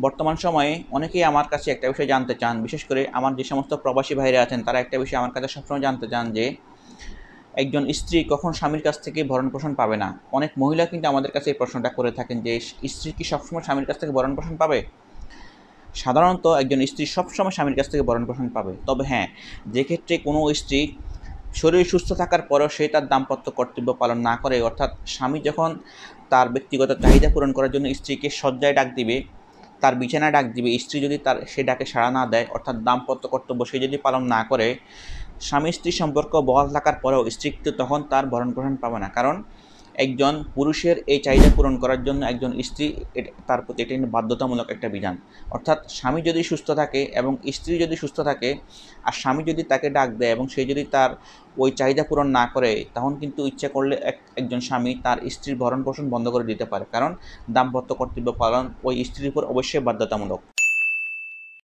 বর্তমান সময়ে অনেকেই আমার কাছে একটা বিষয় জানতে চান, বিশেষ করে আমার যে সমস্ত প্রবাসী ভাইরা আছেন তারা একটা বিষয় আমার কাছে সবসময় জানতে চান যে একজন স্ত্রী কখন স্বামীর কাছ থেকে ভরণ-পোষণ পাবে না। অনেক মহিলা কিন্তু আমাদের কাছে এই প্রশ্নটা করে থাকেন যে স্ত্রী কি সবসময় স্বামীর কাছ থেকে ভরণ-পোষণ পাবে? সাধারণত একজন স্ত্রী সবসময় স্বামীর কাছ থেকে ভরণ-পোষণ পাবে। তবে হ্যাঁ, যে ক্ষেত্রে কোনো স্ত্রী শরীর সুস্থ থাকার পরেও সে তার দাম্পত্য কর্তব্য পালন না করে, অর্থাৎ স্বামী যখন তার ব্যক্তিগত চাহিদা পূরণ করার জন্য স্ত্রীকে শয্যায় ডাক দিবে, তার বিছানায় ডাক দিবে, স্ত্রী যদি তার সে ডাকে সাড়া না দেয়, অর্থাৎ দাম্পত্য কর্তব্য সে যদি পালন না করে, স্বামী স্ত্রীর সম্পর্ক বহাল থাকার পরেও স্ত্রী কিন্তু তখন তার ভরণ-পোষণ পাবে না। কারণ একজন পুরুষের এই চাহিদা পূরণ করার জন্য একজন স্ত্রী তার প্রতি এটা কিন্তু বাধ্যতামূলক একটা বিধান। অর্থাৎ স্বামী যদি সুস্থ থাকে এবং স্ত্রী যদি সুস্থ থাকে, আর স্বামী যদি তাকে ডাক দেয় এবং সে যদি তার ওই চাহিদা পূরণ না করে, তখন কিন্তু ইচ্ছা করলে একজন স্বামী তার স্ত্রীর ভরণ-পোষণ বন্ধ করে দিতে পারে। কারণ দাম্পত্য কর্তব্য পালন ওই স্ত্রীর উপর অবশ্যই বাধ্যতামূলক।